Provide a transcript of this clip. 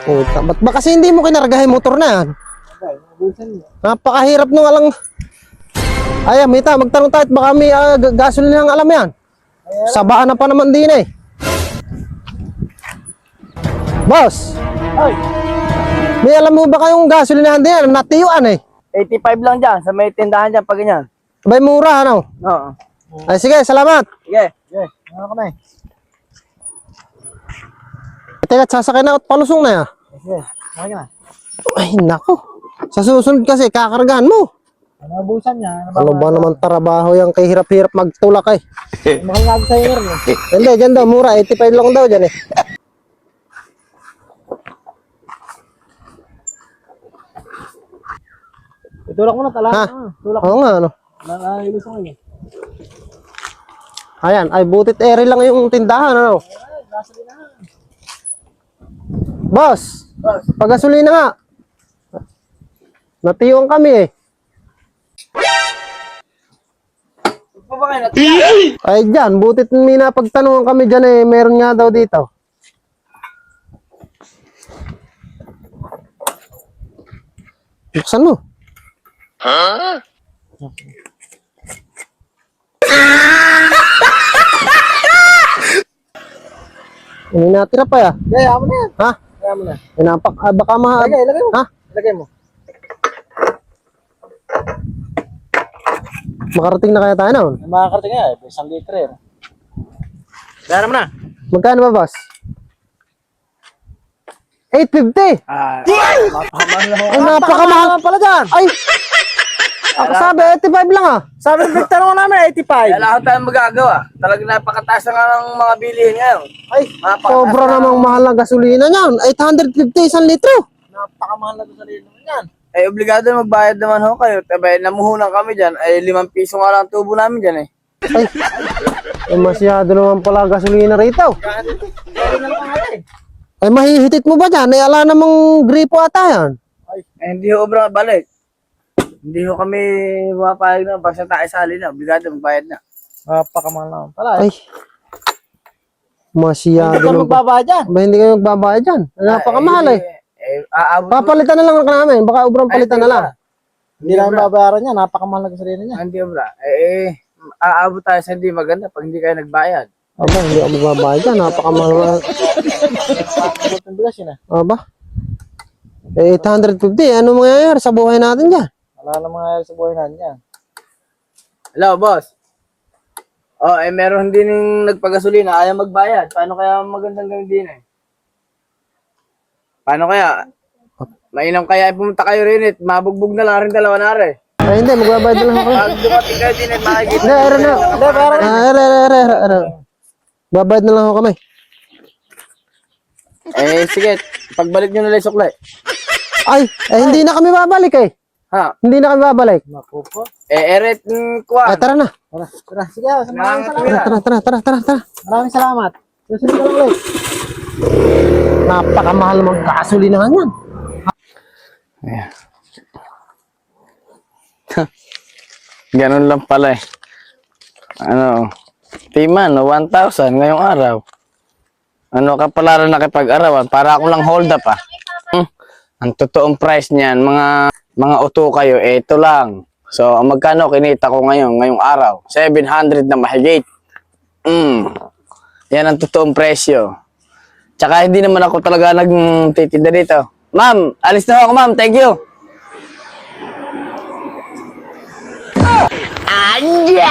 Puta, ba't ba kasi hindi mo kinargahin motor na yan? Napakahirap nung alang... Ay, Mita, magtanong tayo at baka may gasolina ng alam yan. Sabaan na pa naman din eh. Boss! Ay, May alam mo ba kayong gasolinahan din yan? Natiyuan eh. 85 lang dyan, sa may tindahan dyan pag ganyan. Abay mura ano? Oo. Ay sige, salamat. Sige, sige. Ano ka na eh? Teka, sasakay na at palusong na ya. Sige, ano ka na? Ay, nako. Sa susunod kasi, kakargahan mo. Nabusan niya. Ano ba naman trabaho yung kay hirap-hirap magtulak eh. Mahal nga ako sa'yo rin eh. Hindi, dyan daw, mura. 85 lang daw dyan eh. Itulak mo na, tala. Ha? Tulak mo. Oo nga, ano. Nakailos ako eh. Ayan, ay butit ere lang yung tindahan, ano. Boss, pagasolina nga. Natiyuan kami eh. Pa ba kayo natin? Ay dyan, butit may napagtanungan kami dyan eh. Meron nga daw dito. Buksan mo. Hindi natira pa ya. Kaya mo na yan. Ha? Kaya mo na. Baka Ilagay mo. Ha? Ilagay mo. Makarating na kaya tayo noon? Makakarating nga eh. 1 litre eh. Kaya mo na. Magkano ba, boss? 850! Napakamahal na Ay, napakamahal pala dyan. Ay! Ako sabi, 85 lang ah. Sabi ng tanong namin, 85. Wala tayong magagawa. Talagang napakataas na nga ng mga bilihin ngayon. Ay, sobra namang mahal na gasolina niyan. 850 1 litro. Napakamahal na sa lino yan. Eh, obligado na magbayad naman ho kayo. Tabi, namuhunan kami dyan. Ay, 5 piso nga lang tubo namin dyan eh. Ay, masyado naman pala gasolina rito. Ay, mahihitit mo ba dyan? Ay, ala namang gripo ata yan. Ay, hindi ho obra balik. Hindi ho kami mapapayag na. Basta tayo sali na. Obligado magbayad na. Napakamahal na pala eh. Ay, masyado Hindi ka naman. magbabayad dyan. Ba, hindi kayo magbabayad dyan. Ay, napakamahal eh. Aabot Papalitan na lang namin. Baka ubrang palitan na lang. Hindi namin babayaran niya. Napakamahal na gasolina niya. Hindi obra. Aabot tayo sa hindi maganda pag hindi kayo nagbayad. Aba, hindi ako magbabayad dyan. Napakamahal. Aabot ng bigas yun eh. Aba. Eh, 850. Ano mangyayari sa buhay natin dyan? Wala na mga sa buhay niya. Hello, boss. Oh, meron din yung nagpagasolina, ayaw magbayad. Paano kaya magandang gawin din eh? Paano kaya? Mainam kaya pumunta kayo rin at mabugbog na lang rin dalawa na rin. Ay, hindi. Magbabayad na lang ako. Pag dumating kayo din at makikita. Hindi, ere na. Ere. Babayad na lang ako kami. Sige. Pagbalik nyo na lang yung suklay. Ay, hindi na kami babalik eh. Ha? Hindi na kami babalik. Naku po. Eret kuha. Ay, tara na. Tara. Sige, maraming salamat. Tara. Maraming salamat. Susunod ka lang ulit. Napakamahal naman gasolinahan yan. Ayan. Ganun lang pala eh. Ano, Timan, 1,000 ngayong araw. Ano ka pala rin nakipag-arawan? Para ako lang hold up ah. Ang totoong price niyan, mga uto kayo, ito lang. So, magkano kinita ko ngayong araw? 700 na mahigit. Yan ang totoong presyo. Tsaka hindi naman ako talaga nagtitinda dito. Ma'am, alis na ako ma'am. Thank you. Anja!